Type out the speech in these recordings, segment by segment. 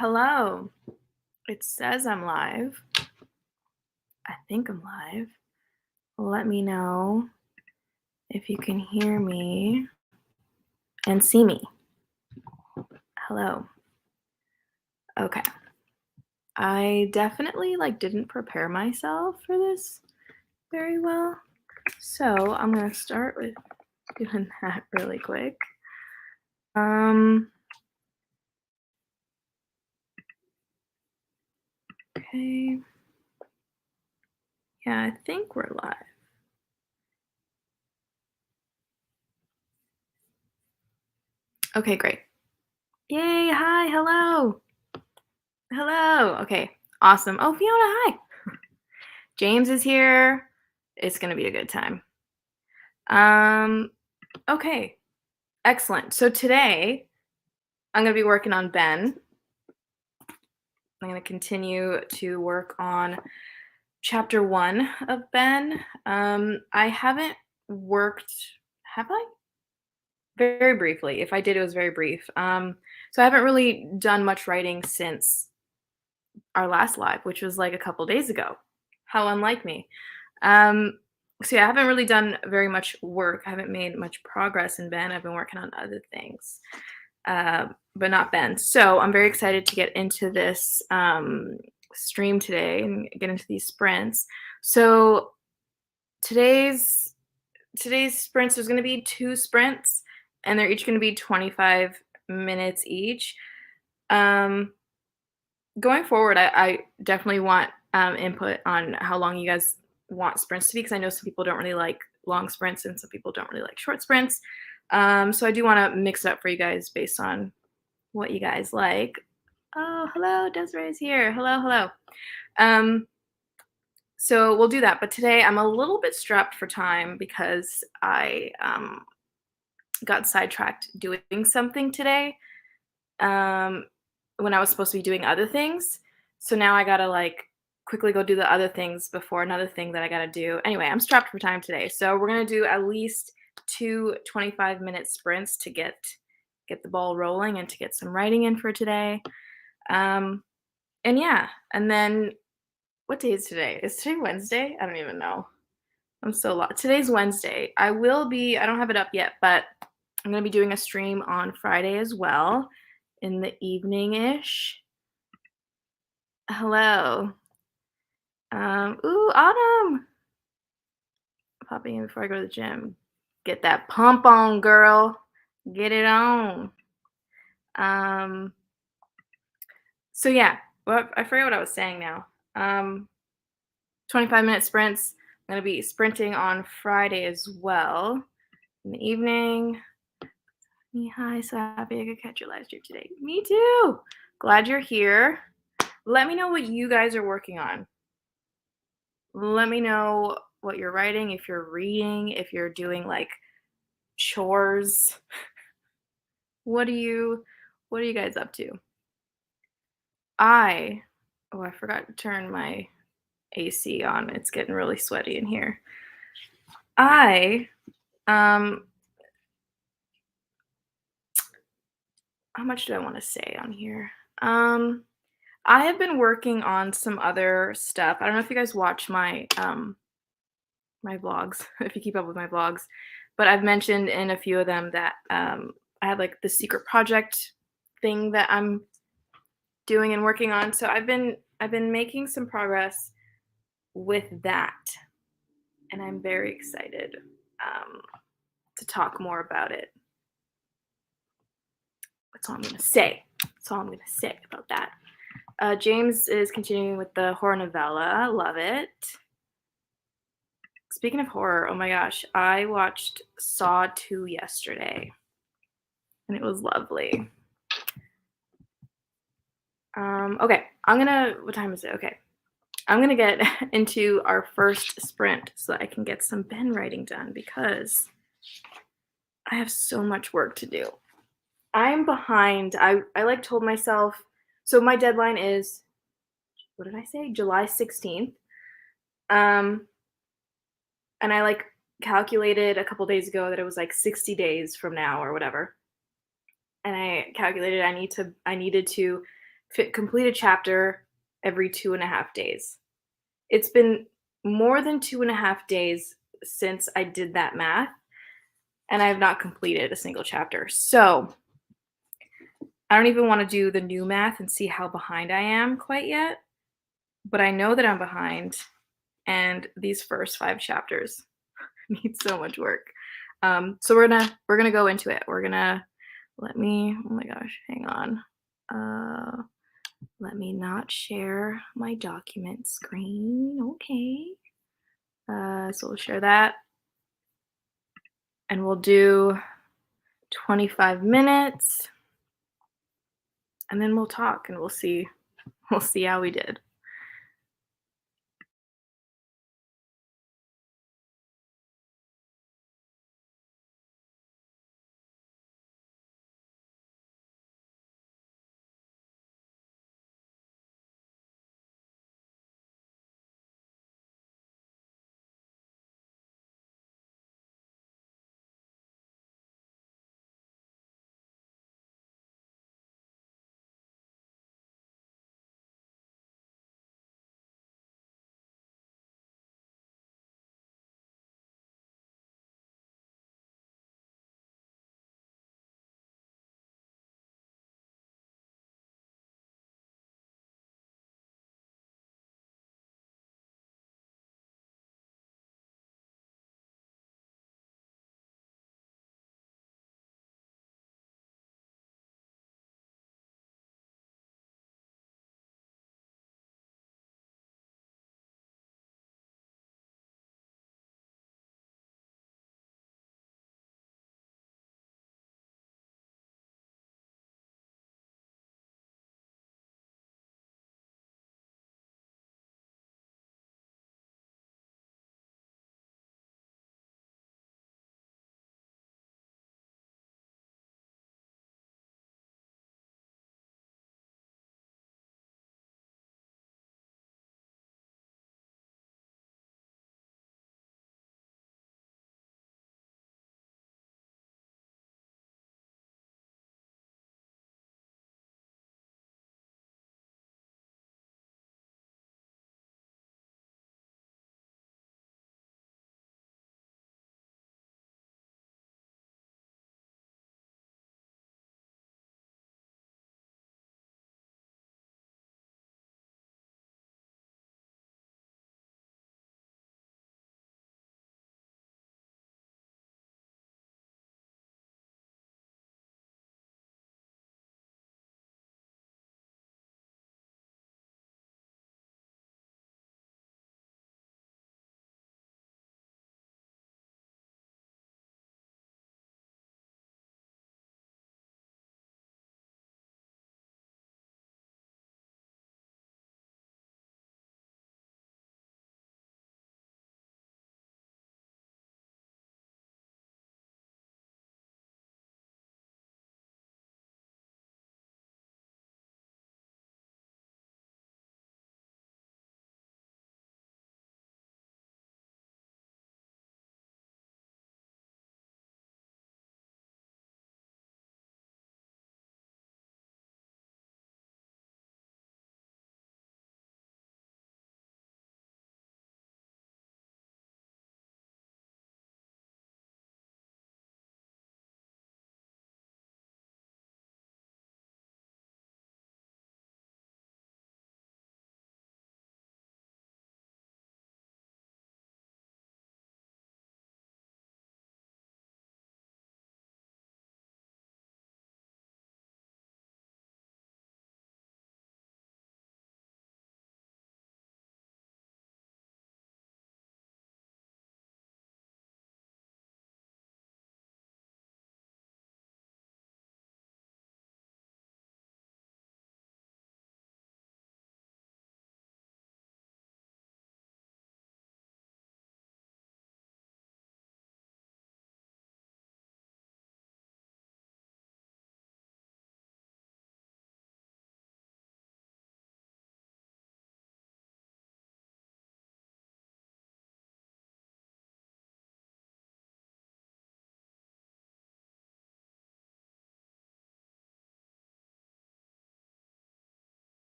Hello. It says I'm live. I think I'm live. Let me know if you can hear me and see me. Hello. Okay. I definitely didn't prepare myself for this very well. So I'm gonna start with doing that really quick. Okay. Yeah, I think we're live. Okay, great. Yay, hi, hello. Hello. Okay, awesome. Oh, Fiona, hi. James is here. It's gonna be a good time. Okay, excellent. So today I'm gonna be working on Ben. I'm gonna continue to work on chapter 1 of Ben. I haven't worked, have I? Very briefly. If I did, it was very brief. So I haven't really done much writing since our last live, which was like a couple days ago. How unlike me. So yeah, I haven't really done very much work. I haven't made much progress in Ben. I've been working on other things, but not Ben. So I'm very excited to get into this stream today and get into these sprints. So today's sprints, there's going to be 2 sprints, and they're each going to be 25 minutes each. Going forward, I definitely want input on how long you guys want sprints to be, because I know some people don't really like long sprints and some people don't really like short sprints. So I do want to mix it up for you guys based on what you guys like. Oh, hello, Desiree's here. Hello, hello. So we'll do that. But today I'm a little bit strapped for time because I got sidetracked doing something today when I was supposed to be doing other things. So now I gotta quickly go do the other things before another thing that I gotta do. Anyway, I'm strapped for time today. So we're gonna do at least 2 25-minute sprints to get the ball rolling and to get some writing in for today. And yeah, and then what day is today? Is today Wednesday? I don't even know. I'm so lost. Today's Wednesday. I don't have it up yet, but I'm gonna be doing a stream on Friday as well in the evening-ish. Hello. Ooh, Autumn. Popping in before I go to the gym. Get that pump on, girl. Get it on. So yeah, well, I forget what I was saying now. 25-minute sprints. I'm gonna be sprinting on Friday as well in the evening. Hi, so happy I could catch your live stream today. Me too. Glad you're here. Let me know what you guys are working on. Let me know what you're writing, if you're reading, if you're doing chores. What are you guys up to? I forgot to turn my AC on. It's getting really sweaty in here. How much do I want to say on here? I have been working on some other stuff. I don't know if you guys watch my my vlogs, if you keep up with my vlogs, but I've mentioned in a few of them that I have the secret project thing that I'm doing and working on. So I've been making some progress with that, and I'm very excited to talk more about it. That's all I'm gonna say. That's all I'm gonna say about that. James is continuing with the horror novella. Love it. Speaking of horror, oh my gosh, I watched Saw 2 yesterday, and it was lovely. Okay, what time is it? Okay. I'm gonna get into our first sprint so that I can get some Ben writing done because I have so much work to do. I'm behind. I told myself, so my deadline is, what did I say? July 16th. And I calculated a couple days ago that it was 60 days from now or whatever. And I calculated I needed to complete a chapter every 2.5 days. It's been more than 2.5 days since I did that math, and I have not completed a single chapter. So I don't even want to do the new math and see how behind I am quite yet, but I know that I'm behind, and these first 5 chapters need so much work. So we're gonna go into it. Oh my gosh, hang on. Let me not share my document screen. Okay. So we'll share that, and we'll do 25 minutes, and then we'll talk, and we'll see how we did.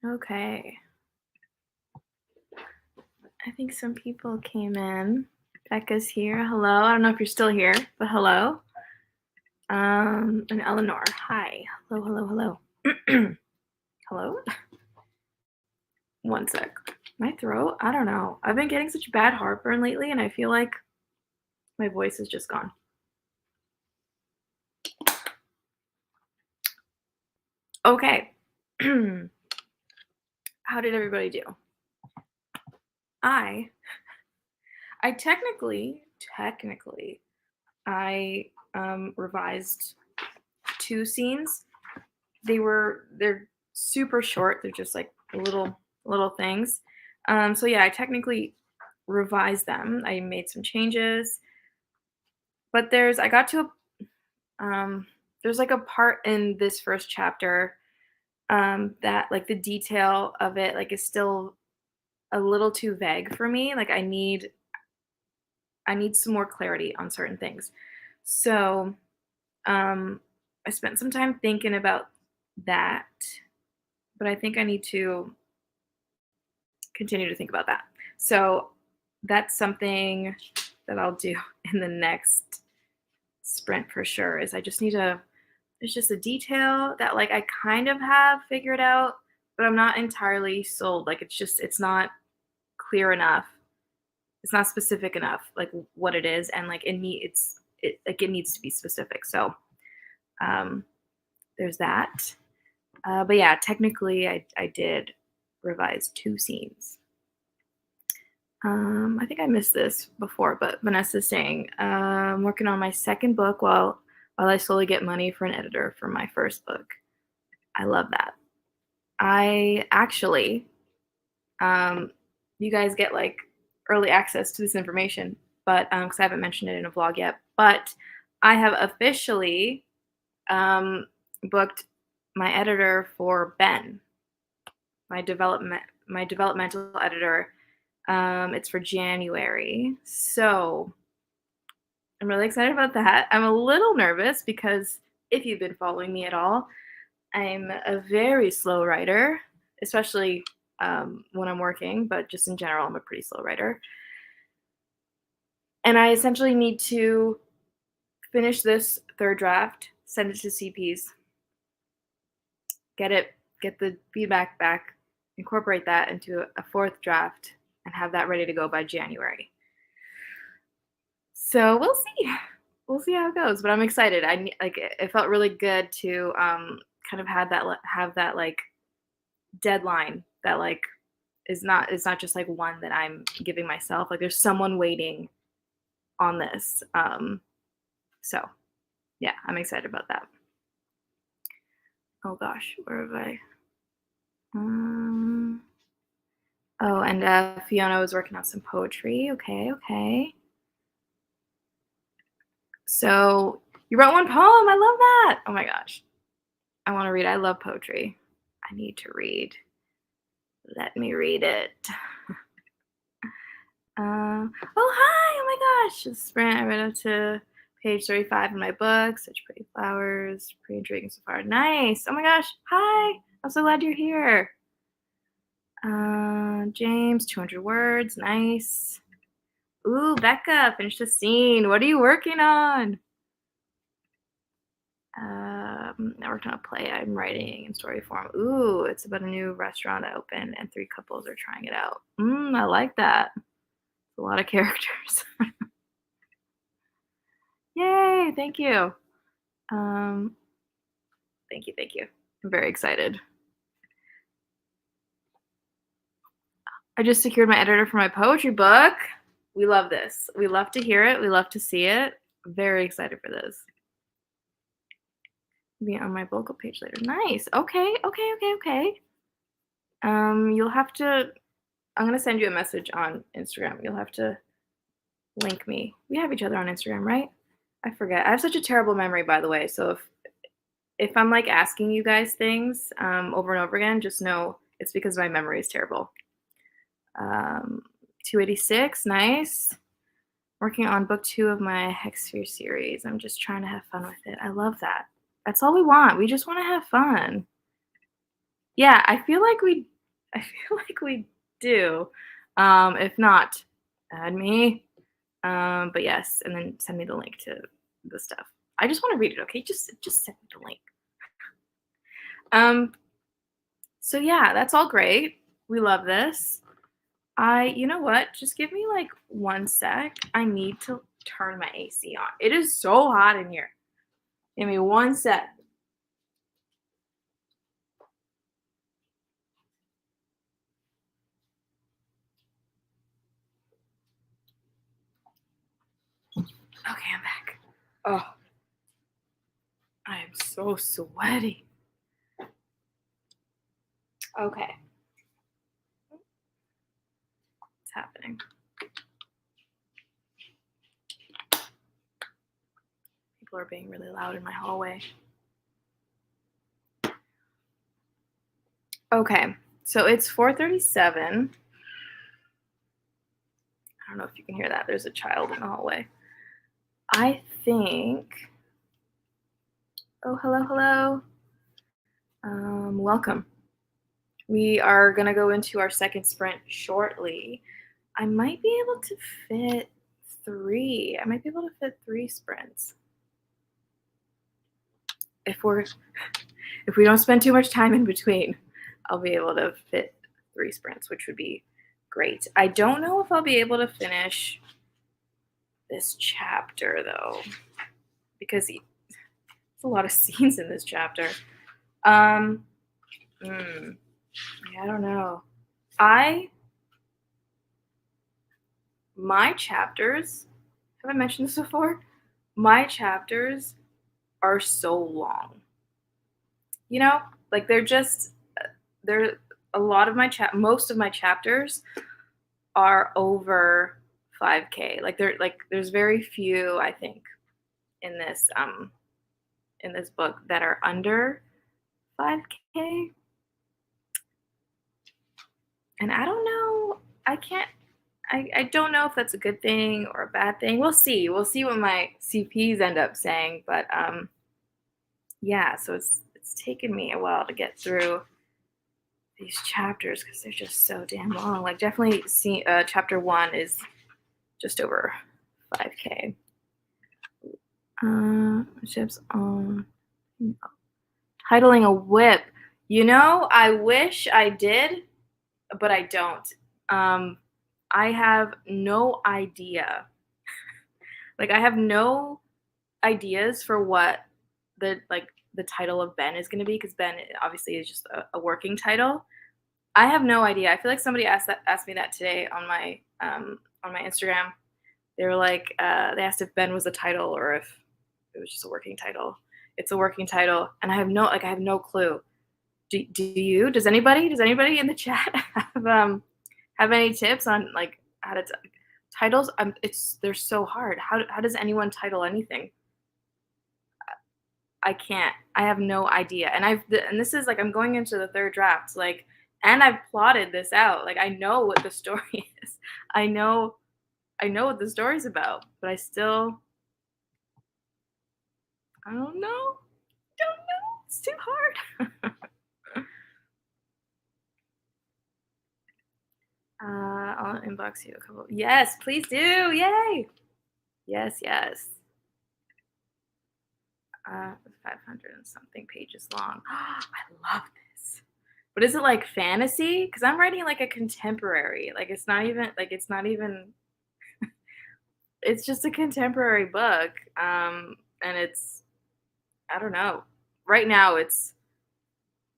Okay. I think some people came in. Becca's here. Hello. I don't know if you're still here, but hello. And Eleanor. Hi. Hello, hello, hello. Hello? One sec. My throat? I don't know. I've been getting such bad heartburn lately, and I feel like my voice is just gone. Okay. How did everybody do? I technically, I revised 2 scenes. They're super short. They're just like little things. So yeah, I technically revised them. I made some changes, but I got to there's like a part in this first chapter that like the detail of it like is still a little too vague for me. Like I need some more clarity on certain things. So um, I spent some time thinking about that, but I think I need to continue to think about that. So that's something that I'll do in the next sprint for sure. Is I just need to It's just a detail that like I kind of have figured out, but I'm not entirely sold. Like it's not clear enough. It's not specific enough like what it is, and like it needs to be specific. So um there's that. But yeah, technically I did revise 2 scenes. I think I missed this before, but Vanessa's saying, I'm working on my second book while I slowly get money for an editor for my first book. I love that. I actually, you guys get like early access to this information, but because I haven't mentioned it in a vlog yet, but I have officially booked my editor for Ben, my developmental editor. It's for January. So I'm really excited about that. I'm a little nervous because if you've been following me at all, I'm a very slow writer, especially when I'm working, but just in general, I'm a pretty slow writer. And I essentially need to finish this third draft, send it to CPs, get the feedback back, incorporate that into a fourth draft, and have that ready to go by January. So we'll see. We'll see how it goes, but I'm excited. It felt really good to kind of have that like deadline that like it's not just like one that I'm giving myself. Like there's someone waiting on this. So yeah, I'm excited about that. Oh gosh, where have I? Oh, and Fiona was working on some poetry. Okay. So you wrote one poem. I love that. Oh my gosh. I want to read. I love poetry. I need to read. Let me read it. Oh, hi. Oh my gosh. This sprint, I read up to page 35 in my book. Such pretty flowers. Pretty intriguing so far. Nice. Oh my gosh. Hi. I'm so glad you're here. James, 200 words. Nice. Ooh, Becca, finish the scene. What are you working on? I worked on a play I'm writing in story form. Ooh, it's about a new restaurant that opened and 3 couples are trying it out. I like that. A lot of characters. Yay, thank you. Thank you. I'm very excited. I just secured my editor for my poetry book. We love this. We love to hear it. We love to see it. I'm very excited for this. Be on my vocal page later. Nice. Okay. You'll have to. I'm gonna send you a message on Instagram. You'll have to link me. We have each other on Instagram, right? I forget. I have such a terrible memory, by the way. So if I'm like asking you guys things over and over again, just know it's because my memory is terrible. 286, nice. Working on book 2 of my Hexsphere series. I'm just trying to have fun with it. I love that. That's all we want. We just want to have fun. Yeah, I feel like we do. If not, add me. But yes, and then send me the link to the stuff. I just want to read it, okay? Just send me the link. Um, so yeah, that's all great. We love this. You know what? Just give me like 1 sec. I need to turn my AC on. It is so hot in here. Give me 1 sec. Okay, I'm back. Oh, I am so sweaty. Okay, what's happening? People are being really loud in my hallway. Okay, so it's 4:37. I don't know if you can hear that. There's a child in the hallway. I think. Oh, hello, hello. Welcome. We are gonna go into our second sprint shortly. I might be able to fit 3. I might be able to fit 3 sprints. If we don't spend too much time in between, I'll be able to fit 3 sprints, which would be great. I don't know if I'll be able to finish this chapter though, because there's a lot of scenes in this chapter. Yeah, I don't know. My chapters, have I mentioned this before? My chapters are so long. You know, like they're a lot of most of my chapters are over 5K. Like there's very few, I think, in this book that are under 5K. And I don't know, I don't know if that's a good thing or a bad thing. We'll see. We'll see what my CPs end up saying. But yeah, so it's taken me a while to get through these chapters because they're just so damn long. Like definitely chapter 1 is just over 5K. Ships on titling a whip. You know, I wish I did, but I don't. I have no idea. Like I have no ideas for what the title of Ben is going to be because Ben obviously is just a working title. I have no idea. I feel like somebody asked me that today on my Instagram. They were like, they asked if Ben was a title or if it was just a working title. It's a working title, and I have no clue. Do you? Does anybody in the chat have any tips on like how to titles? They're so hard. How does anyone title anything? I can't. I have no idea. And this is like I'm going into the third draft. Like, and I've plotted this out. Like I know what the story is. I know what the story's about, but I don't know. Don't know. It's too hard. I'll inbox you a couple. Yes, please do. Yay. Yes, yes. 500 and something pages long. I love this. But is it like fantasy? Because I'm writing like a contemporary. Like it's not even. It's just a contemporary book. And it's I don't know. Right now I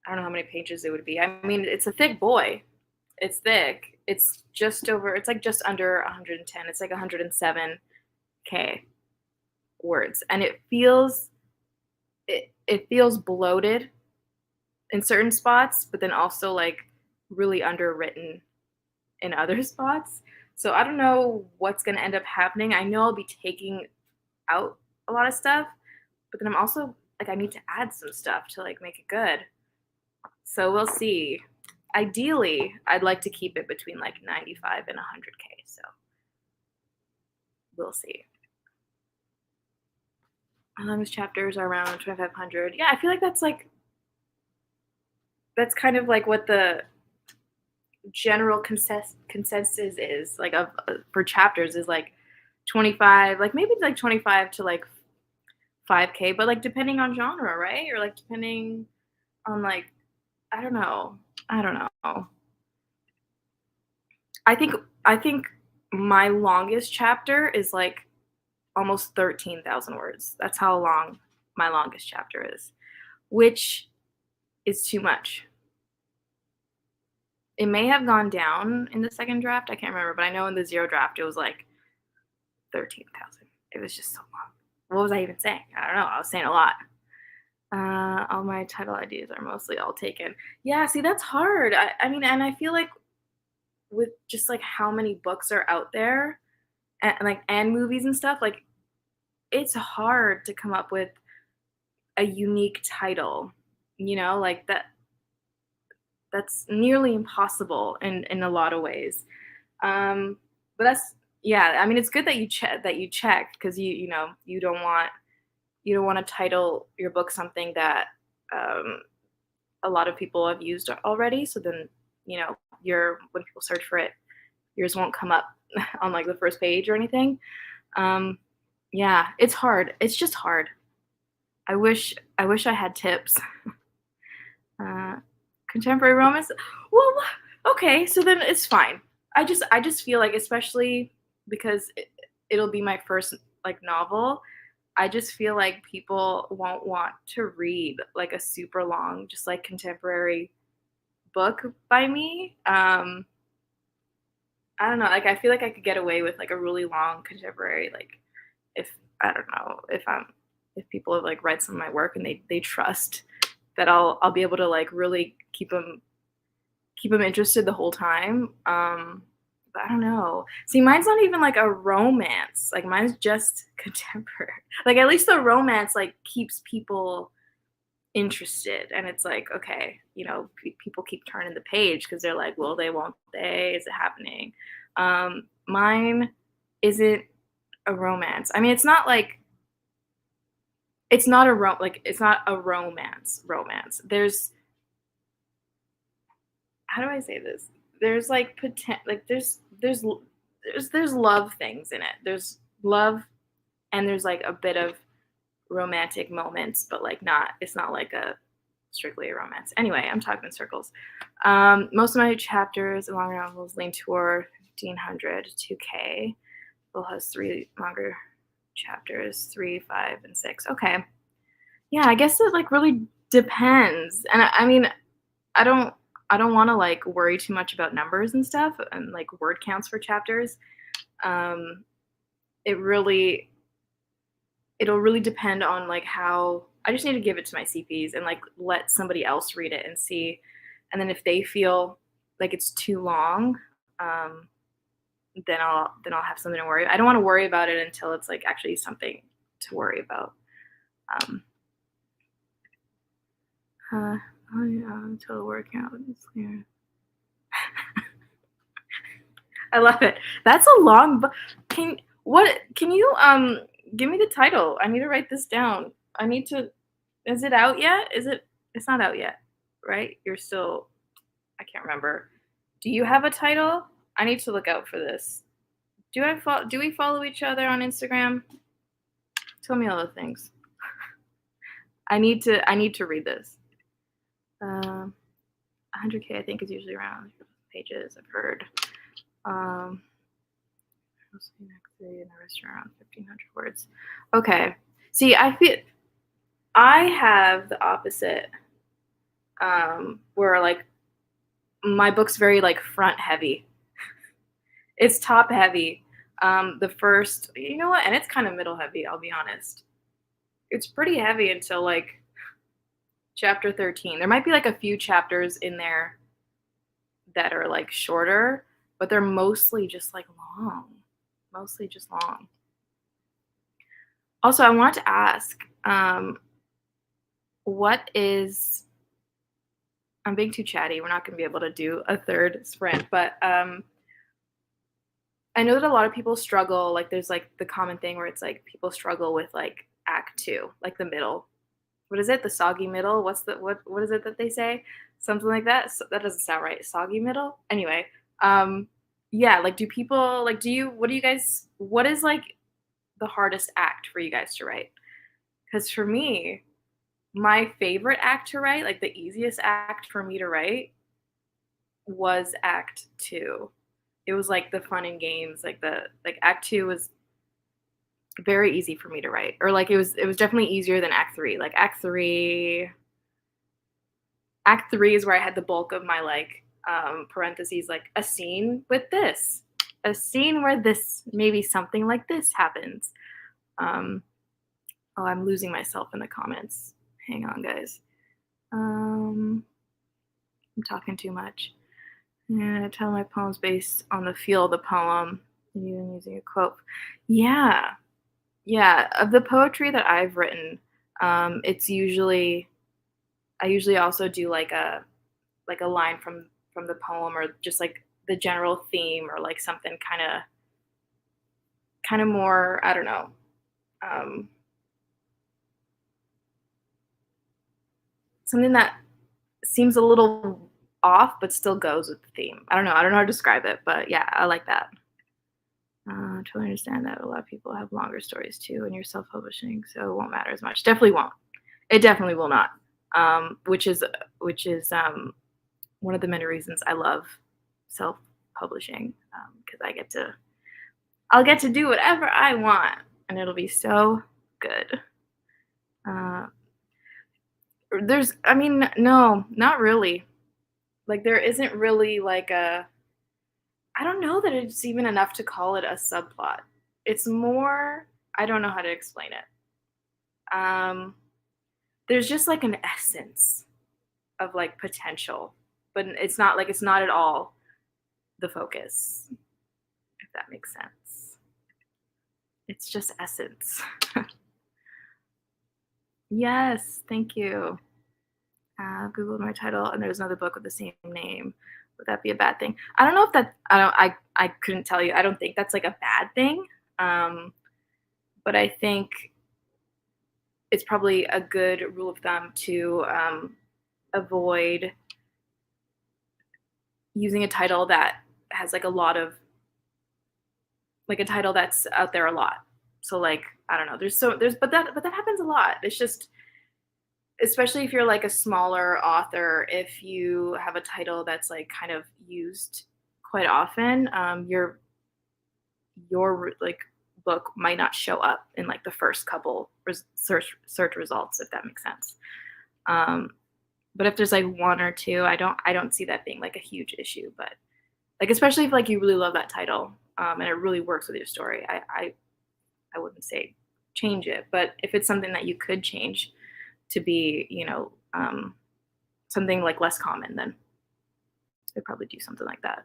don't know how many pages it would be. I mean, it's a thick boy. It's thick. It's like just under 110. It's like 107K words. And it feels bloated in certain spots, but then also like really underwritten in other spots. So I don't know what's going to end up happening. I know I'll be taking out a lot of stuff, but then I'm also like I need to add some stuff to like make it good. So we'll see. Ideally, I'd like to keep it between like 95 and 100K. So we'll see. My longest chapters are around 2,500. Yeah, I feel like that's that's kind of like what the general consensus is like of for chapters is like 25, like maybe like 25 to like 5K, but like depending on genre, right? Or like depending on like I don't know. I don't know. I think I think my longest chapter is like almost 13,000 words. That's how long my longest chapter is, which is too much. It may have gone down in the second draft. I can't remember, but I know in the zero draft it was like 13,000. It was just so long. What was I even saying? I don't know. I was saying a lot. All my title ideas are mostly all taken. Yeah, see, that's hard. I mean, and I feel like with just like how many books are out there and movies and stuff, like it's hard to come up with a unique title, like that's nearly impossible in a lot of ways. But that's yeah, I mean it's good that you check because you don't want to title your book something that um, a lot of people have used already. So then when people search for it, yours won't come up on like the first page or anything. Um, yeah, it's hard. It's just hard. I wish I had tips. Uh, contemporary romance. Well, okay, so then it's fine. I just feel like, especially because it'll be my first like novel. I just feel like people won't want to read like a super long, just like contemporary book by me. I don't know. Like I feel like I could get away with like a really long contemporary, like if I don't know if people have like read some of my work and they trust that I'll be able to like really keep them interested the whole time. But I don't know. See, mine's not even like a romance. Like mine's just contemporary. Like at least the romance like keeps people interested, and it's like okay, people keep turning the page because they're like, will they? Won't they? Is it happening? Mine isn't a romance. I mean, it's not like it's not a romance. There's how do I say this? There's like there's love things in it. There's love and there's like a bit of romantic moments, but like not it's not like a strictly a romance. Anyway, I'm talking in circles. Most of my chapters and longer novels lean toward 1500 to 2K. Bill has 3 longer chapters, 3, 5, and 6. Okay. Yeah, I guess it like really depends. And I mean, I don't I don't want to like worry too much about numbers and stuff and like word counts for chapters. Um, it really it'll really depend on like how I just need to give it to my CPs and like let somebody else read it and see, and then if they feel like it's too long, um, then I'll have something to worry. I don't want to worry about it until it's like actually something to worry about. Um, oh yeah, total workout is clear. I love it. That's a long book. Can you give me the title? I need to write this down. I need to Is it out yet? It's not out yet, right? You're still I can't remember. Do you have a title? I need to look out for this. Do we follow each other on Instagram? Tell me all the things. I need to read this. 100K I think is usually around pages I've heard. Mostly next day in a restaurant, 1,500 words. Okay. See, I have the opposite, where like my book's very like front heavy. It's top heavy. The first, you know what, and it's kind of middle heavy. I'll be honest. It's pretty heavy until like chapter 13. There might be like a few chapters in there that are like shorter, but they're mostly just like long. Mostly just long. Also, I wanted to ask, what is I'm being too chatty. We're not going to be able to do a third sprint, but I know that a lot of people struggle. Like, there's like the common thing where it's like people struggle with like act 2, like the middle. what is it? The soggy middle? What is it that they say? Something like that. So, that doesn't sound right. Soggy middle. Anyway, um, yeah. Like, do people like? Do you? What do you guys? What is like the hardest act for you guys to write? Because for me, my favorite act to write, like the easiest act for me to write, was Act Two. It was like the fun and games. Like Act Two was very easy for me to write, or like it was definitely easier than Act Three. Like Act Three is where I had the bulk of my like parentheses, like a scene with this, a scene where this maybe something like this happens. Um, oh, I'm losing myself in the comments. Hang on, guys. I'm talking too much. Yeah, I tell my poems based on the feel of the poem, even using a quote. Yeah, yeah. Of the poetry that I've written, it's usually I usually also do like a line from the poem, or just like the general theme, or like something kind of more, I don't know, um, something that seems a little off but still goes with the theme. I don't know how to describe it, but yeah, I like that. Totally understand that a lot of people have longer stories too, and you're self-publishing, so it won't matter as much. Definitely won't. It definitely will not. Which is one of the many reasons I love self-publishing, because I'll get to do whatever I want, and it'll be so good. Uh, I mean, no, not really. Like, there isn't really like I don't know that it's even enough to call it a subplot. It's more, I don't know how to explain it. Um, there's just like an essence of like potential, but it's not at all the focus, if that makes sense. It's just essence. Yes, thank you. Googled my title, and there's another book with the same name. Would that be a bad thing? I don't know if that. I don't. I couldn't tell you. I don't think that's like a bad thing. Um, but I think it's probably a good rule of thumb to avoid using a title that has like a lot of like a title that's out there a lot. So like I don't know. But that happens a lot. It's just, especially if you're like a smaller author, if you have a title that's like kind of used quite often, your like book might not show up in like the first couple search results, if that makes sense. Um, but if there's like one or two, I don't see that being like a huge issue. But like, especially if like you really love that title, and it really works with your story, I wouldn't say change it. But if it's something that you could change to be, something like less common, then I'd probably do something like that.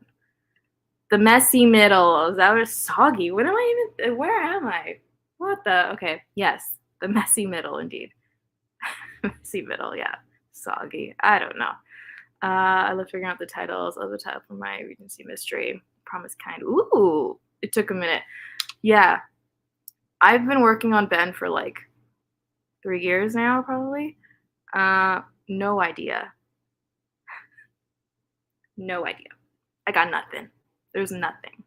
The messy middle. Is that what soggy? What am I even? Where am I? What the? Okay. Yes. The messy middle, indeed. Messy middle. Yeah. Soggy. I don't know. I love figuring out the titles. I love the title for my Regency mystery. Promise Kind. Ooh. It took a minute. Yeah. I've been working on Ben for like 3 years now, probably. No idea. No idea. I got nothing. There's nothing.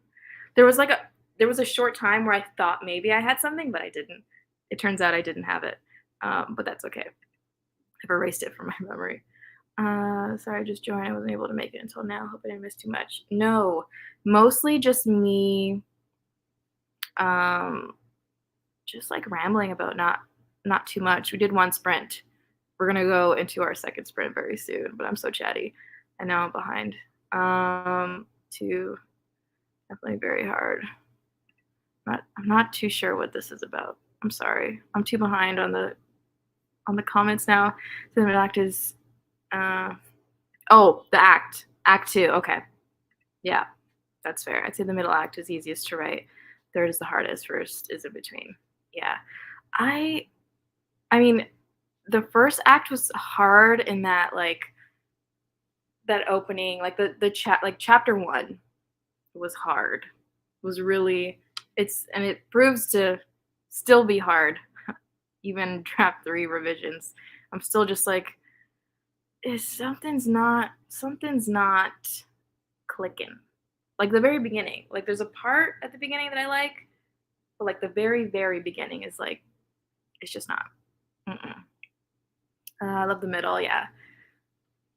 There was like a short time where I thought maybe I had something, but I didn't. It turns out I didn't have it. But that's okay. I've erased it from my memory. Sorry, I just joined. I wasn't able to make it until now. Hope I didn't miss too much. No, mostly just me, just like rambling about not too much. We did one sprint. We're gonna go into our second sprint very soon, but I'm so chatty, and now I'm behind. Two, definitely very hard. I'm not too sure what this is about. I'm sorry. I'm too behind on the comments now. So the act is, the act 2. Okay, yeah, that's fair. I'd say the middle act is easiest to write. Third is the hardest. First is in between. Yeah, I mean, the first act was hard in that like that opening, like the chat, like chapter 1 was hard. It was really, and it proves to still be hard, even draft 3 revisions. I'm still just like, is something's not clicking. Like the very beginning, like there's a part at the beginning that I like, but like the very, very beginning is like, it's just not. Mm-mm. I love the middle. Yeah,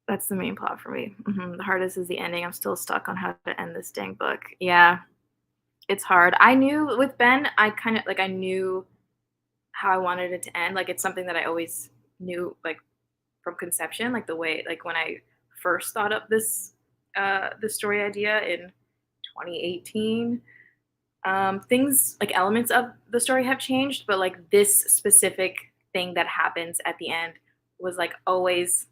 that's the main plot for me. The hardest is the ending. I'm still stuck on how to end this dang book. Yeah, it's hard. I knew with Ben, I kind of like I knew how I wanted it to end. Like it's something that I always knew, like from conception, like the way, like when I first thought up this story idea in 2018. Things like elements of the story have changed, but like this specific thing that happens at the end was like always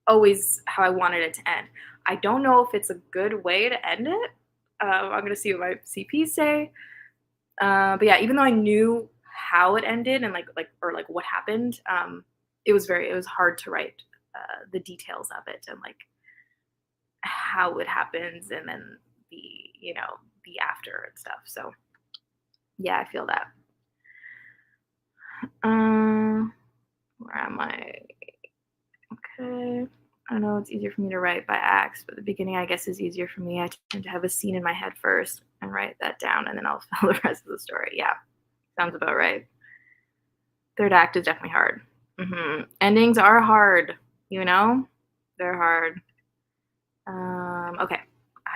how I wanted it to end. I don't know if it's a good way to end it. I'm gonna see what my CPs say. But yeah, even though I knew how it ended and like what happened, it was hard to write the details of it and like how it happens and then the the after and stuff. So yeah, I feel that. Where am I? Okay. I know it's easier for me to write by acts, but the beginning, I guess, is easier for me. I tend to have a scene in my head first and write that down, and then I'll fill the rest of the story. Yeah, sounds about right. Third act is definitely hard. Endings are hard, you know? They're hard. Okay.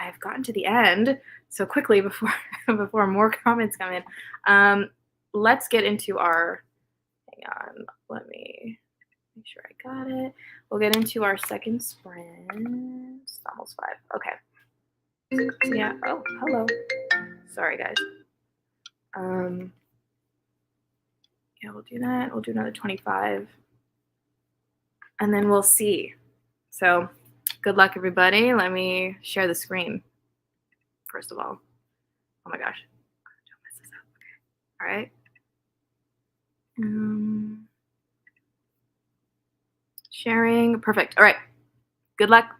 I've gotten to the end so quickly before before more comments come in. Let's get into our hang on, let me make sure I got it. We'll get into our second sprint. It's almost 5. Okay. Yeah. Oh, hello. Sorry, guys. Um, yeah, we'll do that. We'll do another 25. And then we'll see. So good luck, everybody. Let me share the screen, first of all. Oh my gosh. Don't mess this up. All right. Sharing. Perfect. All right. Good luck.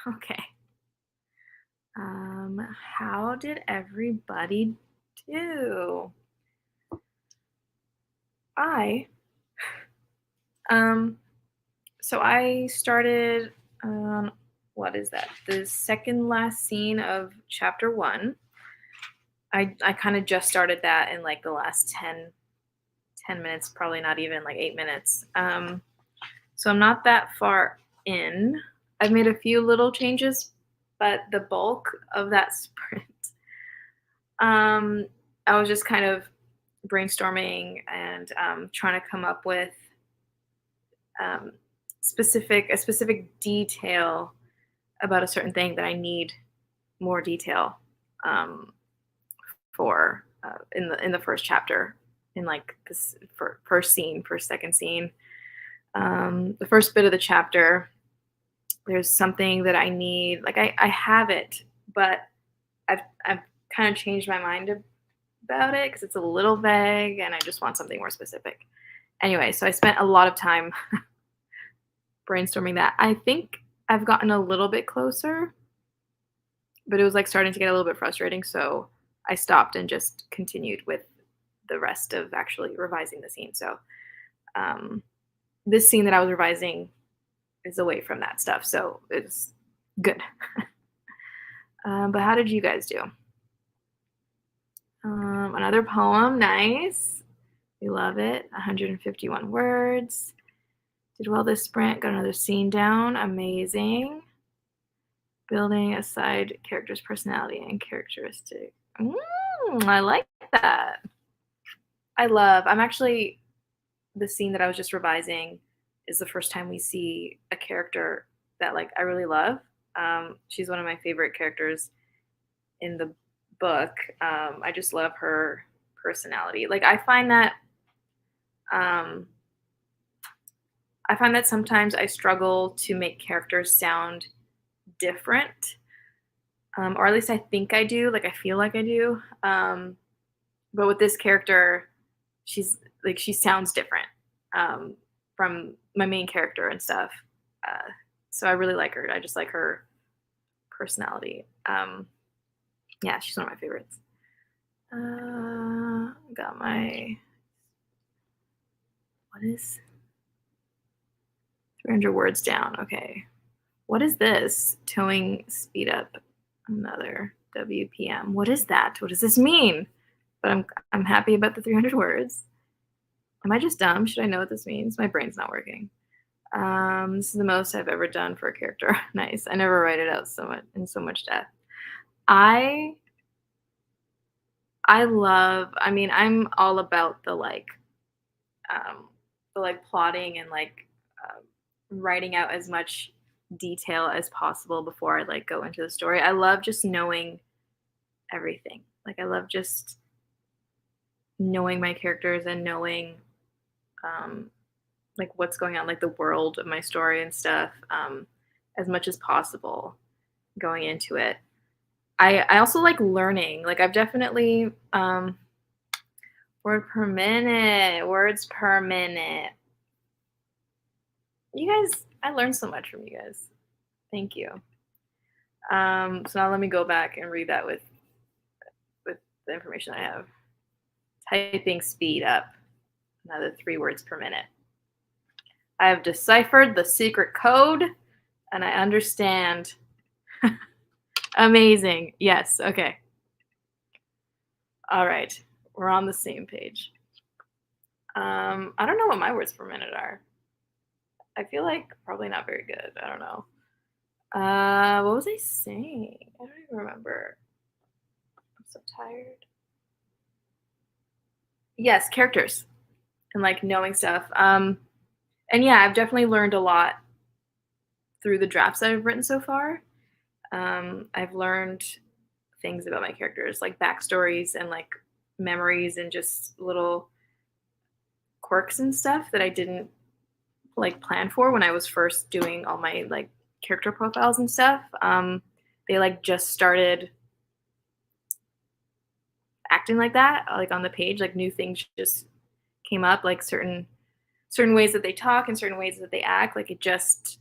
Okay. How did everybody do? I um so I started what is that? The second last scene of chapter 1. I kind of just started that in like the last 10 minutes, probably not even like 8 minutes. So I'm not that far in. I've made a few little changes, but the bulk of that sprint, um, I was just kind of brainstorming and trying to come up with um, a specific detail about a certain thing that I need more detail um, for in the first chapter, in like this first scene, first second scene. The first bit of the chapter, there's something that I need. Like I have it, but I've kind of changed my mind about it because it's a little vague, and I just want something more specific. Anyway, so I spent a lot of time brainstorming that. I think I've gotten a little bit closer, but it was like starting to get a little bit frustrating. So I stopped and just continued with the rest of actually revising the scene. So um, this scene that I was revising is away from that stuff. So it's good. But how did you guys do? Another poem. Nice. We love it. 151 words. Did well this sprint. Got another scene down. Amazing. Building a side character's personality and characteristic. I like that. I'm actually, the scene that I was just revising is the first time we see a character that like I really love. She's one of my favorite characters in the book. I just love her personality. Like um, I find that sometimes I struggle to make characters sound different, or at least I think I do. Like I feel like I do. But with this character, she sounds different from my main character and stuff. So I really like her. I just like her personality. Yeah, she's one of my favorites. Got my, what is 300 words down? Okay. What is this? Towing speed up another WPM. What is that? What does this mean? But I'm happy about the 300 words. Am I just dumb? Should I know what this means? My brain's not working. This is the most I've ever done for a character. Nice. I never write it out so much depth. I mean, I'm all about the like plotting and like writing out as much detail as possible before I like go into the story. I love just knowing everything. Like I love just knowing my characters and knowing um like what's going on, like the world of my story and stuff, as much as possible going into it. I also like learning. Like I've definitely words per minute. You guys, I learned so much from you guys. Thank you. So now let me go back and read that with the information I have. Typing speed up, another 3 words per minute. I have deciphered the secret code and I understand. Amazing. Yes. Okay. All right. We're on the same page. I don't know what my words per minute are. I feel like probably not very good. I don't know. What was I saying? I don't even remember. I'm so tired. Yes, characters and like knowing stuff. And yeah, I've definitely learned a lot through the drafts that I've written so far. I've learned things about my characters, like backstories and like memories and just little quirks and stuff that I didn't like plan for when I was first doing all my like character profiles and stuff. They like just started acting like that, like on the page, like new things just came up, like certain ways that they talk and certain ways that they act. Like it just,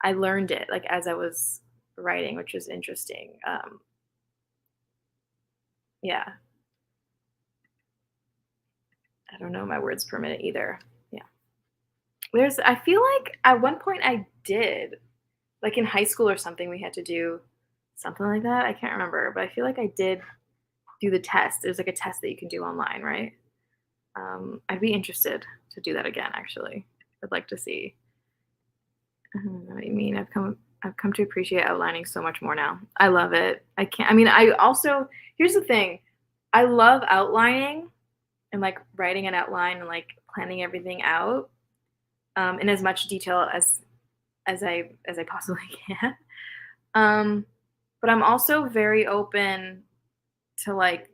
I learned it like as I was writing, which was interesting. Yeah, I don't know my words per minute either. Yeah. I feel like at one point I did, like in high school or something, we had to do something like that. I can't remember, but I feel like I did do the test. There's like a test that you can do online, right? I'd be interested to do that again, actually. I'd like to see. I don't know what you mean. I've come to appreciate outlining so much more now. I love it. I can't. I mean, I also here's the thing. I love outlining and like writing an outline and like planning everything out in as much detail as I possibly can. Um, but I'm also very open to like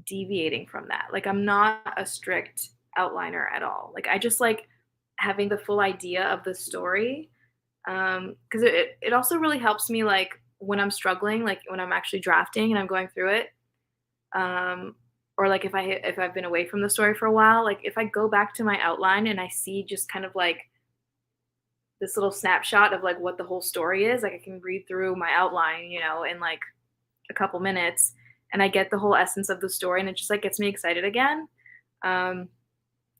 deviating from that. Like I'm not a strict outliner at all. Like I just like having the full idea of the story. Because it also really helps me like when I'm struggling, like when I'm actually drafting and I'm going through it. Um, or like if I've been away from the story for a while, like if I go back to my outline and I see just kind of like this little snapshot of like what the whole story is, like I can read through my outline, in like a couple minutes and I get the whole essence of the story and it just like gets me excited again. Um,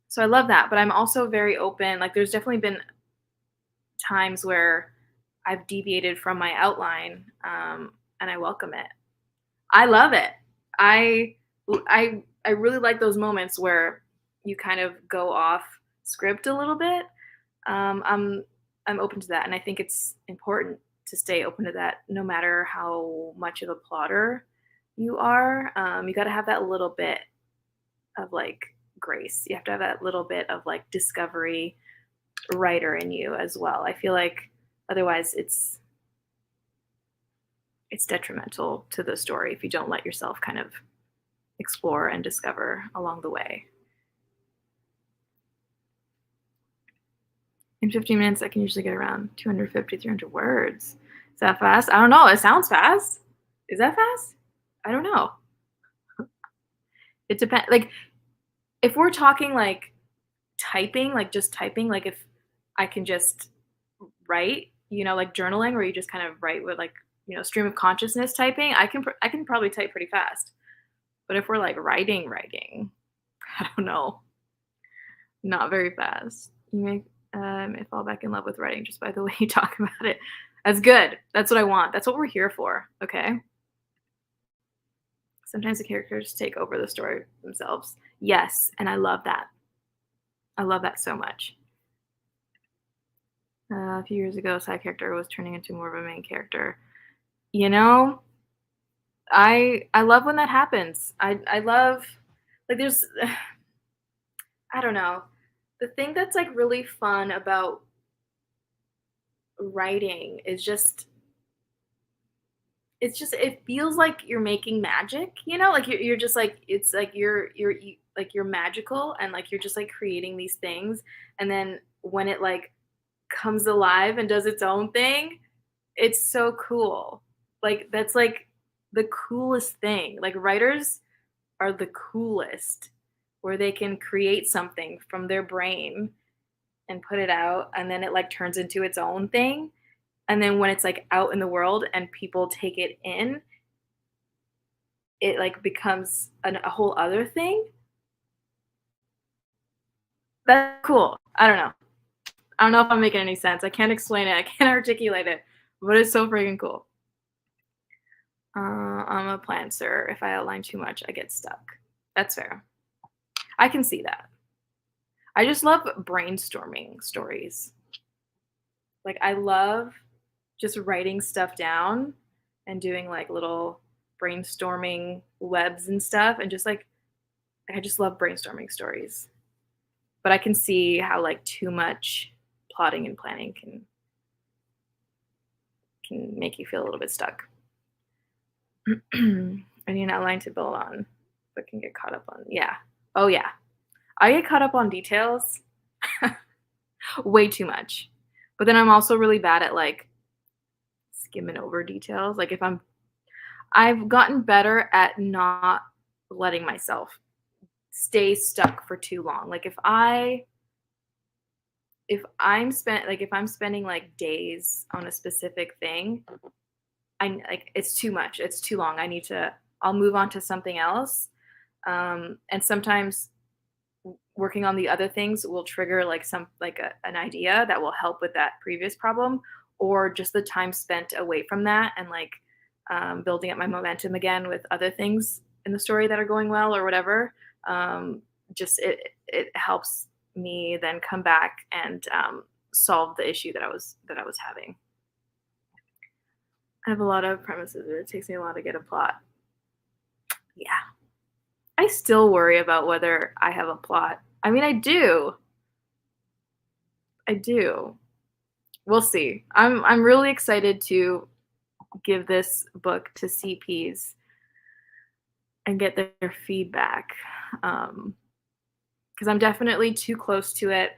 so I love that, but I'm also very open. Like there's definitely been times where I've deviated from my outline, and I welcome it. I love it. I I really like those moments where you kind of go off script a little bit. I'm open to that, and I think it's important to stay open to that, no matter how much of a plotter you are. You got to have that little bit of like grace. You have to have that little bit of like discovery writer in you as well. I feel like otherwise it's detrimental to the story if you don't let yourself kind of explore and discover along the way. In 15 minutes, I can usually get around 250, 300 words. Is that fast? I don't know. It sounds fast. Is that fast? I don't know. It depends. Like, if we're talking like typing, like just typing, like if I can just write, like journaling, where you just kind of write with like, stream of consciousness typing, I can probably type pretty fast. But if we're like writing, I don't know, not very fast. You may fall back in love with writing just by the way you talk about it. That's good. That's what I want. That's what we're here for. Okay. Sometimes the characters take over the story themselves. Yes, and I love that. I love that so much. A few years ago, a side character was turning into more of a main character. I love when that happens. I love like there's I don't know. The thing that's like really fun about writing is it feels like you're making magic, like you're just like it's like like you're magical and like you're just like creating these things, and then when it like comes alive and does its own thing, it's so cool. Like that's like the coolest thing. Like writers are the coolest, where they can create something from their brain and put it out, and then it like turns into its own thing. And then when it's like out in the world and people take it in, it like becomes a whole other thing. That's cool. I don't know. I don't know if I'm making any sense. I can't explain it. I can't articulate it, but it's so freaking cool. I'm a plantser. If I outline too much, I get stuck. That's fair. I can see that. I just love brainstorming stories. Like I love just writing stuff down and doing like little brainstorming webs and stuff, and just like I just love brainstorming stories. But I can see how like too much plotting and planning can make you feel a little bit stuck. I need an outline to build on, but can get caught up on. Yeah. Oh yeah. I get caught up on details way too much. But then I'm also really bad at like skimming over details. Like I've gotten better at not letting myself stay stuck for too long. Like if I'm spending like days on a specific thing, like it's too much. It's too long. I'll move on to something else. And sometimes working on the other things will trigger like an idea that will help with that previous problem, or just the time spent away from that and like building up my momentum again with other things in the story that are going well or whatever. Just it helps me then come back and solve the issue that I was having. I have a lot of premises, and it takes me a while to get a plot. Yeah, I still worry about whether I have a plot. I mean, I do. I do. We'll see. I'm really excited to give this book to CPs and get their feedback. Because I'm definitely too close to it,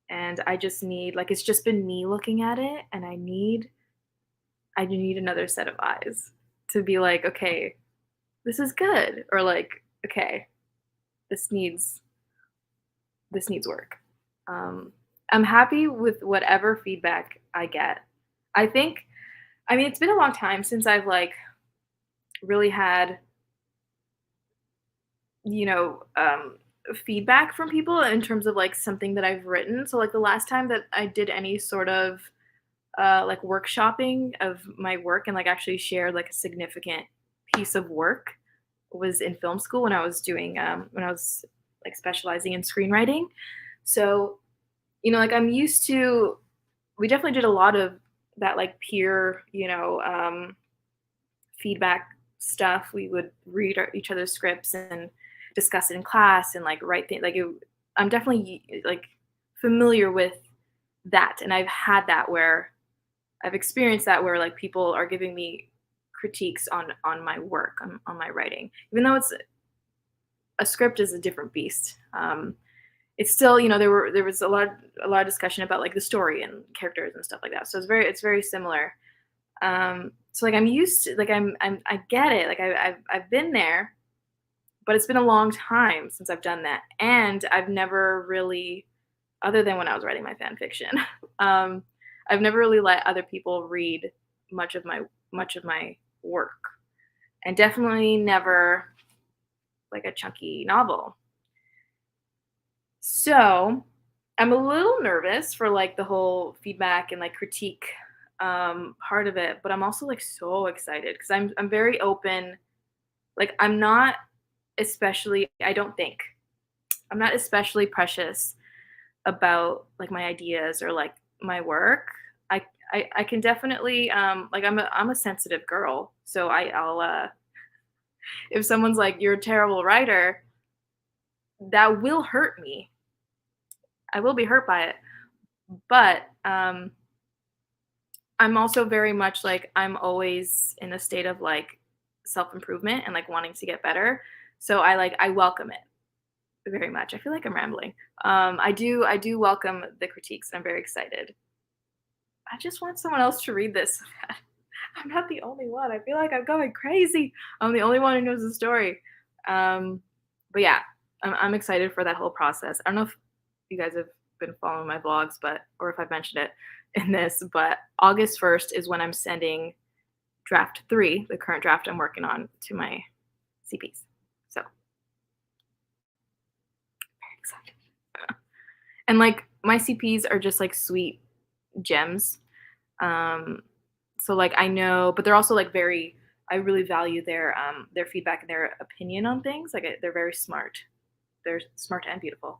and I just need like it's just been me looking at it, and I need another set of eyes to be like, okay, this is good, or like, okay, this needs work. I'm happy with whatever feedback I get. I think, I mean, it's been a long time since I've like really had, you know, feedback from people in terms of like something that I've written. So like the last time that I did any sort of like workshopping of my work and like actually shared like a significant piece of work was in film school when I was like specializing in screenwriting. So, like I'm used to, we definitely did a lot of that like peer, feedback stuff. We would read each other's scripts and discuss it in class and like write things. I'm definitely like familiar with that, and I've experienced that where like people are giving me critiques on my work, on my writing, even though a script is a different beast. It's still, there was a lot of discussion about like the story and characters and stuff like that. So it's very similar. So like I'm used to, like I get it. Like I've been there, but it's been a long time since I've done that, and I've never really, other than when I was writing my fan fiction, I've never really let other people read much of my work, and definitely never like a chunky novel. So I'm a little nervous for like the whole feedback and like critique part of it, but I'm also like so excited because I'm very open. Like I don't think I'm not especially precious about like my ideas or like my work. I can definitely like I'm a sensitive girl, so I'll if someone's like you're a terrible writer, that will hurt me. I will be hurt by it. But I'm also very much like I'm always in a state of like self-improvement and like wanting to get better. So I welcome it very much. I feel like I'm rambling. I do welcome the critiques, and I'm very excited. I just want someone else to read this. I'm not the only one. I feel like I'm going crazy. I'm the only one who knows the story. But yeah, I'm excited for that whole process. I don't know if you guys have been following my vlogs, or if I've mentioned it in this, but August 1st is when I'm sending draft 3, the current draft I'm working on, to my CPs. So very excited. And like my CPs are just like sweet gems. So like I know, but they're also like I really value their feedback and their opinion on things. Like they're very smart. They're smart and beautiful.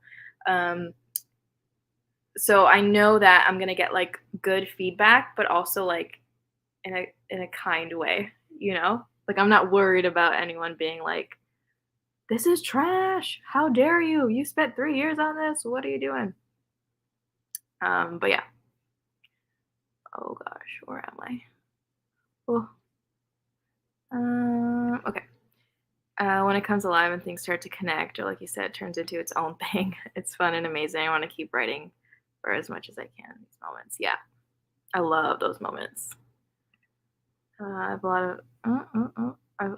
So I know that I'm gonna get like good feedback, but also like in a kind way, Like I'm not worried about anyone being like, "This is trash. How dare you? You spent 3 years on this. What are you doing?" But yeah. Oh gosh, where am I? Oh. Okay. When it comes alive and things start to connect, or like you said, turns into its own thing. It's fun and amazing. I want to keep writing for as much as I can. These moments, yeah, I love those moments. I have a lot of.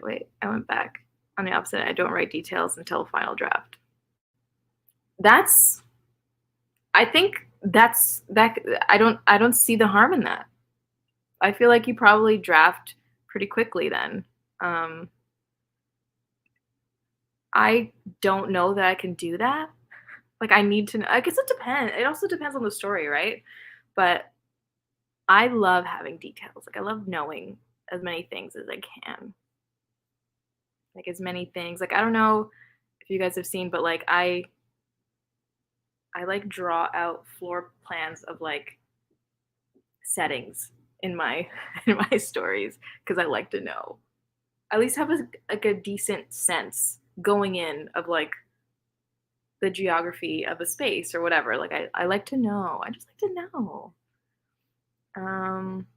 Wait, I went back. On the opposite, I don't write details until final draft. I think that's that I don't see the harm in that. I feel like you probably draft pretty quickly then. Um, I don't know that I can do that. Like, I need to I guess it depends. It also depends on the story, right? But I love having details. Like, I love knowing as many things as I can. Like, as many things. Like, I don't know if you guys have seen, but, like, I, like, draw out floor plans of, like, settings in my in my stories because I like to know. At least have a decent sense going in of, like, the geography of a space or whatever. Like, I like to know. I just like to know. Um,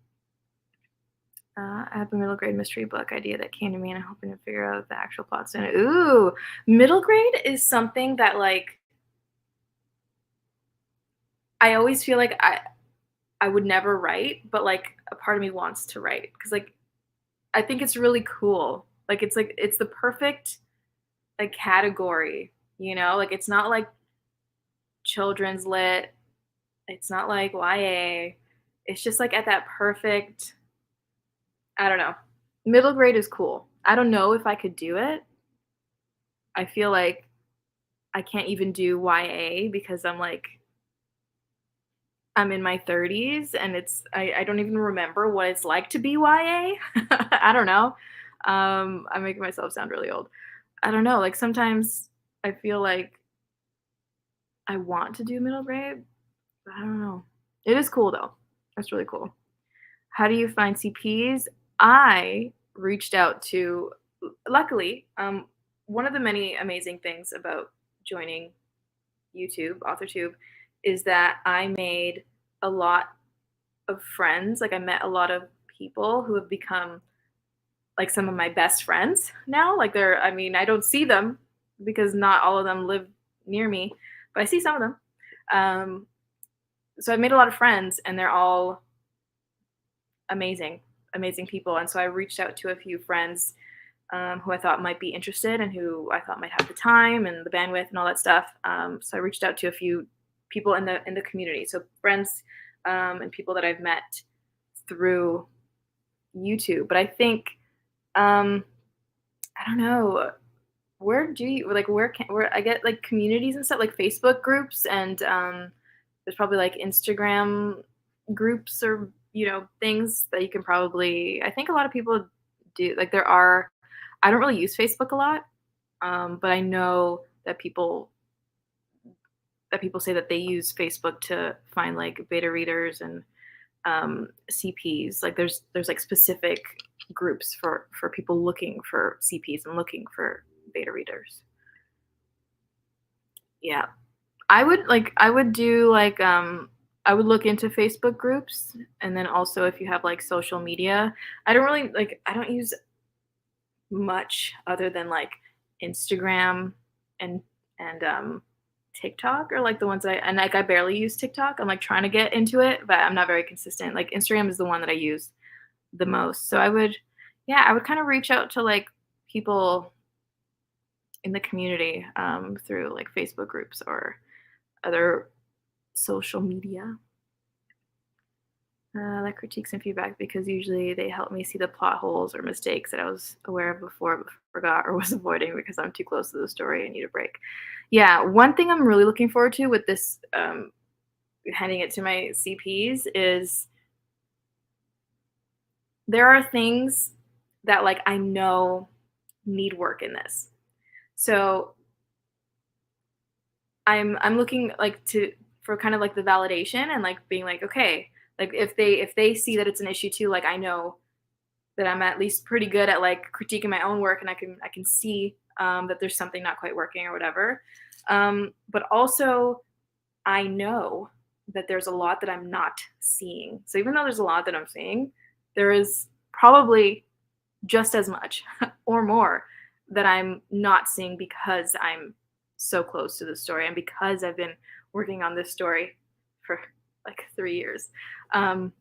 I have a middle grade mystery book idea that came to me, and I'm hoping to figure out the actual plot soon. Ooh, middle grade is something that, like, I always feel like I would never write, but, like, a part of me wants to write because, like, I think it's really cool. Like, it's the perfect, like, category, you know? Like, it's not like children's lit, it's not like YA. It's just, like, at that perfect I don't know. Middle grade is cool. I don't know if I could do it. I feel like I can't even do YA because I'm in my 30s and I don't even remember what it's like to be YA. I don't know. I'm making myself sound really old. I don't know. Like sometimes I feel like I want to do middle grade, but I don't know. It is cool though. That's really cool. How do you find CPs? I reached out to, luckily, one of the many amazing things about joining YouTube, AuthorTube, is that I made a lot of friends. Like I met a lot of people who have become like some of my best friends now. Like I mean, I don't see them because not all of them live near me, but I see some of them. Um, so I made a lot of friends, and they're all amazing, amazing people. And so I reached out to a few friends who I thought might be interested and who I thought might have the time and the bandwidth and all that stuff. So I reached out to a few people in the community, so friends and people that I've met through YouTube. But I think I don't know, where do you like where I get like communities and stuff like Facebook groups and there's probably like Instagram groups or things that you can probably I think a lot of people do like there are I don't really use Facebook a lot, but I know that people say that they use Facebook to find like beta readers and CPs. Like there's like specific groups for people looking for CPs and looking for beta readers. Yeah, I would do like I would look into Facebook groups and then also if you have like social media. I don't use much other than like Instagram and and TikTok are like the ones like I barely use TikTok. I'm like trying to get into it, but I'm not very consistent. Like Instagram is the one that I use the most. So yeah, I would kind of reach out to like people in the community through like Facebook groups or other social media. Like critiques and feedback because usually they help me see the plot holes or mistakes that I was aware of before but forgot or was avoiding because I'm too close to the story and need a break. Yeah, one thing I'm really looking forward to with this handing it to my CPs is there are things that like I know need work in this. So I'm looking like to for kind of like the validation and like being like okay, like if they see that it's an issue too, like I know that I'm at least pretty good at like critiquing my own work and I can see that there's something not quite working or whatever. But also I know that there's a lot that I'm not seeing. So even though there's a lot that I'm seeing, there is probably just as much or more that I'm not seeing because I'm so close to the story and because I've been working on this story for like 3 years. Um,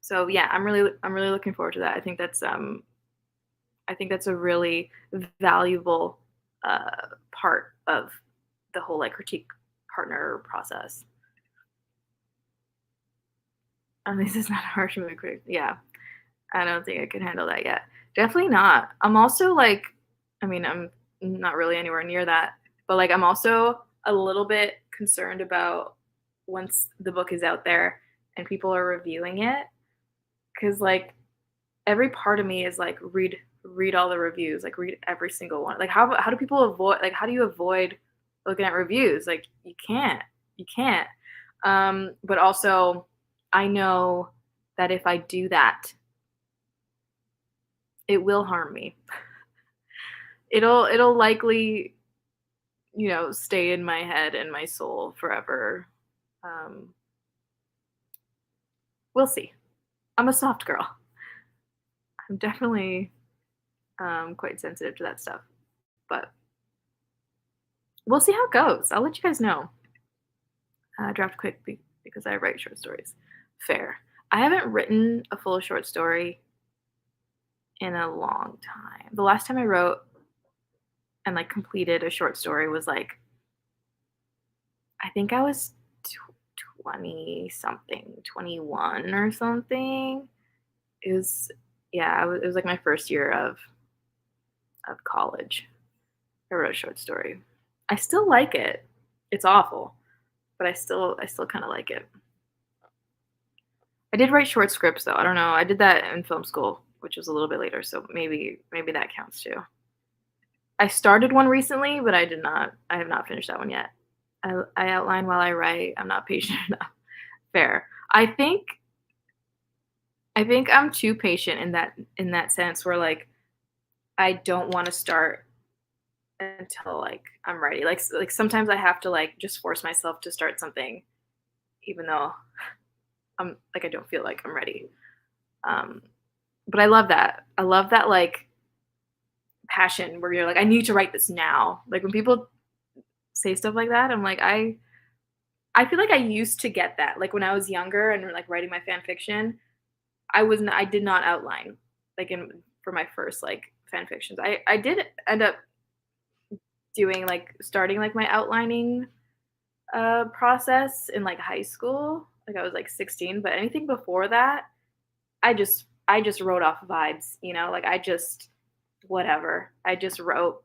so yeah, I'm really looking forward to that. I think that's a really valuable part of the whole like critique partner process. At least it's not harsh and quick. Yeah, I don't think I could handle that yet. Definitely not. I'm also like, I mean, I'm not really anywhere near that, but like, I'm also a little bit concerned about once the book is out there and people are reviewing it, because like every part of me is like, read all the reviews, like read every single one. Like, how do people avoid? Like, how do you avoid looking at reviews? Like, you can't. But also, I know that if I do that, it will harm me. It'll likely, stay in my head and my soul forever. Um, we'll see. I'm a soft girl. I'm definitely quite sensitive to that stuff, but we'll see how it goes. I'll let you guys know. Draft quick because I write short stories. Fair. I haven't written a full short story in a long time. The last time I wrote and like completed a short story was like, I think I was 20 something, 21 or something. It was, yeah, it was like my first year of college. I wrote a short story. I still like it. It's awful, but I still kind of like it. I did write short scripts though. I don't know. I did that in film school, which was a little bit later, so maybe that counts too. I started one recently, but I have not finished that one yet. I outline while I write. I'm not patient enough. Fair. I think I'm too patient in that sense where like I don't want to start until like I'm ready. Like sometimes I have to like just force myself to start something even though I'm like I don't feel like I'm ready. Um but I love that. I love that like passion where you're like I need to write this now. Like when people say stuff like that, I'm like I feel like I used to get that. Like when I was younger and like writing my fan fiction, I did not outline like in for my first like fan fictions. I did end up doing like starting like my outlining process in like high school. Like I was like 16, but anything before that, I just wrote off vibes, like I just whatever. I just wrote.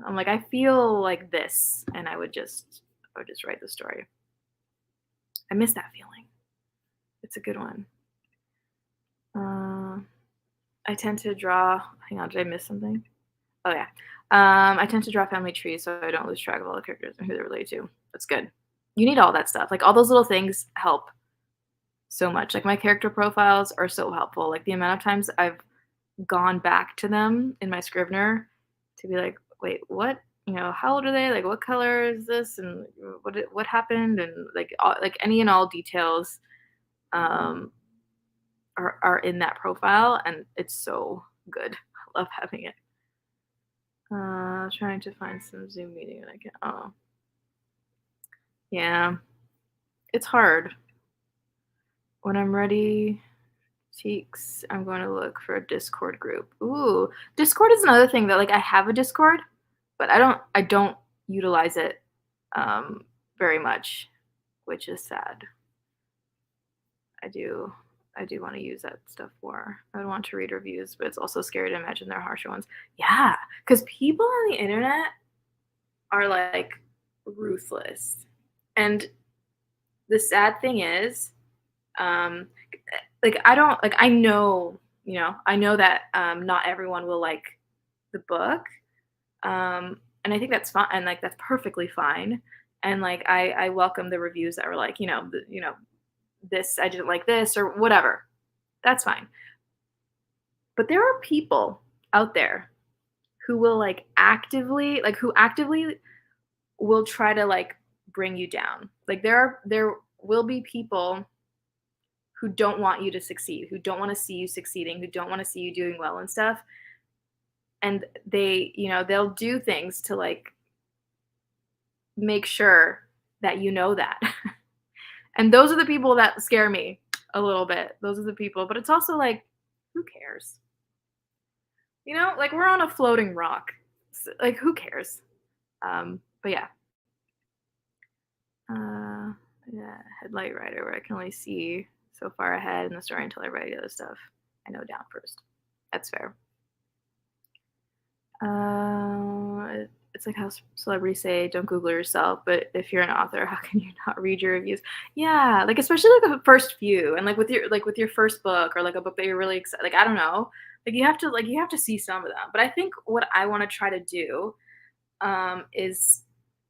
I'm like I feel like this and I would just write the story. I miss that feeling. It's a good one. Uh, I tend to draw. Hang on, did I miss something? Oh yeah. I tend to draw family trees so I don't lose track of all the characters and who they're related to. That's good. You need all that stuff. Like all those little things help so much. Like my character profiles are so helpful. Like the amount of times I've gone back to them in my Scrivener to be like, wait, what? How old are they? Like, what color is this? And what happened? And like any and all details um, are in that profile, and it's so good. I love having it. Trying to find some Zoom meeting and I can't. Oh, yeah, it's hard. When I'm ready, cheeks, I'm going to look for a Discord group. Ooh, Discord is another thing that like I have a Discord, but I don't utilize it very much, which is sad. I do want to use that stuff more. I would want to read reviews, but it's also scary to imagine they're harsher ones. Yeah, because people on the internet are like ruthless. And the sad thing is, um, like I don't like I know that not everyone will like the book. And I think that's fine and like that's perfectly fine. And like I welcome the reviews that were like, this I didn't like this or whatever. That's fine. But there are people out there who will who actively will try to like bring you down. Like there will be people who don't want you to succeed, who don't want to see you succeeding, who don't want to see you doing well and stuff. And they'll do things to like make sure that you know that. And those are the people that scare me a little bit. Those are the people, but it's also like who cares? Like we're on a floating rock. Like who cares? But yeah. Uh, yeah, headlight rider where I can only see so far ahead in the story until I write the other stuff I know down first. That's fair. It's like how celebrities say, "Don't Google yourself," but if you're an author, how can you not read your reviews? Yeah, like especially like the first few, and like with your first book or like a book that you're really excited. Like I don't know, like you have to see some of them. But I think what I want to try to do is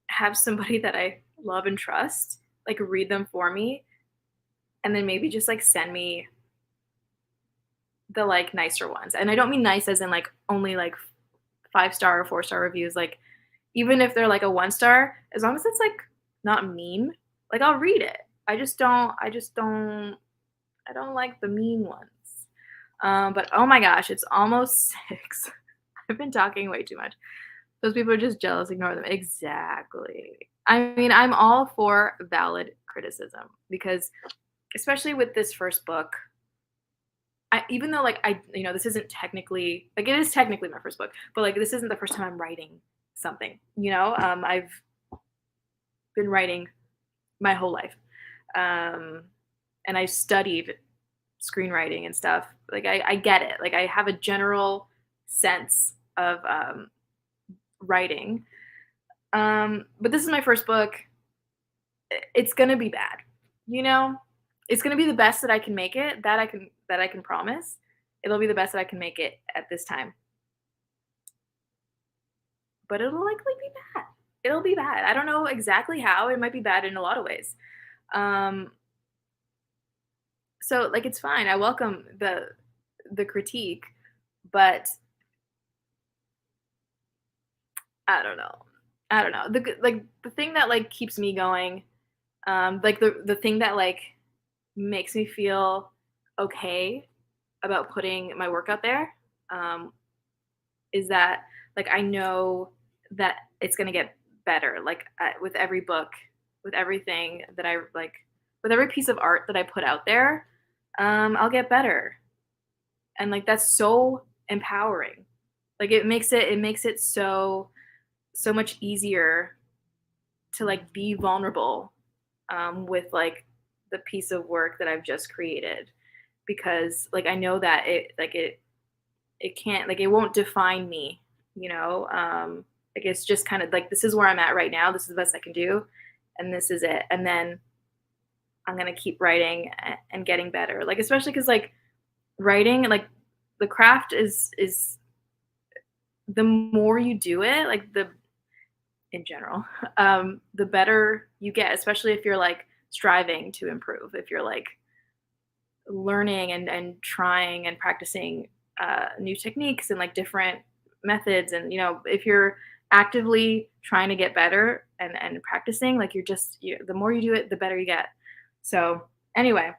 have somebody that I love and trust like read them for me, and then maybe just like send me the like nicer ones. And I don't mean nice as in like only like 5 star or 4 star reviews. Like even if they're like a 1 star, as long as it's like not mean, like I'll read it. I don't like the mean ones. But oh my gosh, it's almost 6. I've been talking way too much. Those people are just jealous, ignore them. Exactly. I mean, I'm all for valid criticism because especially with this first book, even though like this isn't technically like it is technically my first book, but like this isn't the first time I'm writing something. I've been writing my whole life, and I've studied screenwriting and stuff. Like I get it. Like I have a general sense of writing, but this is my first book. It's gonna be bad, you know. It's gonna be the best that I can make it. That I can promise. It'll be the best that I can make it at this time. But it'll likely be bad. It'll be bad. I don't know exactly how. It might be bad in a lot of ways. Um, so like it's fine. I welcome the critique, but I don't know. I don't know. The thing that like keeps me going, like the thing that like makes me feel okay about putting my work out there, um, is that like I know that it's gonna get better. Like with every book, with everything that I like, with every piece of art that I put out there, I'll get better, and like that's so empowering. Like it makes it so much easier to like be vulnerable with like the piece of work that I've just created because like I know that it can't like it won't define me, like it's just kind of like this is where I'm at right now. This is the best I can do, and this is it. And then I'm gonna keep writing and getting better. Like especially because like writing, like the craft is the more you do it, like the in general, the better you get. Especially if you're like striving to improve. If you're like learning and trying and practicing new techniques and like different methods, and if you're actively trying to get better and practicing, like the more you do it the better you get. So anyway,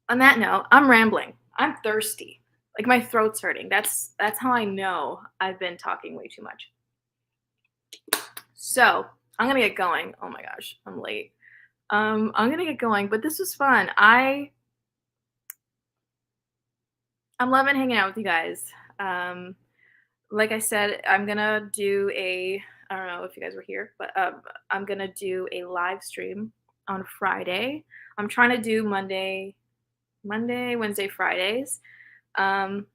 on that note, I'm rambling, I'm thirsty, like my throat's hurting. That's how I know I've been talking way too much. So I'm gonna get going. Oh my gosh, I'm late. I'm gonna get going, but this was fun. I'm loving hanging out with you guys. Like I said, I'm gonna do I don't know if you guys were here, but I'm gonna do a live stream on Friday. I'm trying to do Monday, Wednesday, Fridays, um,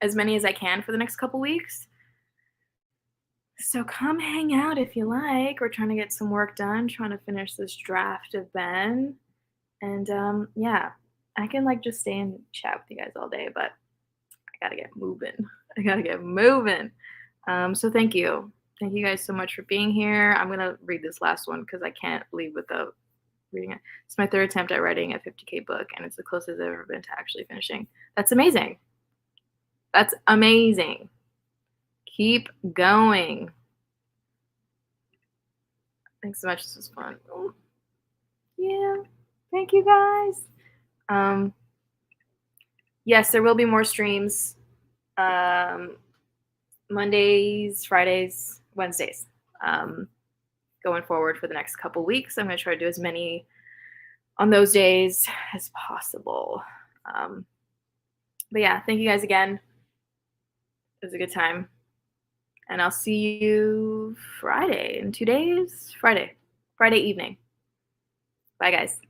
as many as I can for the next couple weeks. So come hang out if you like. We're trying to get some work done, trying to finish this draft of Ben. And yeah, I can like just stay and chat with you guys all day, but I gotta get moving. I gotta get moving. So thank you. Thank you guys so much for being here. I'm gonna read this last one because I can't leave without reading it. It's my 3rd attempt at writing a 50K book, and it's the closest I've ever been to actually finishing. That's amazing. That's amazing. Keep going. Thanks so much. This was fun. Oh, yeah. Thank you guys. Yes, there will be more streams. Mondays, Fridays, Wednesdays. Going forward for the next couple weeks, I'm going to try to do as many on those days as possible. But yeah, thank you guys again. It was a good time. And I'll see you Friday in 2 days. Friday evening. Bye, guys.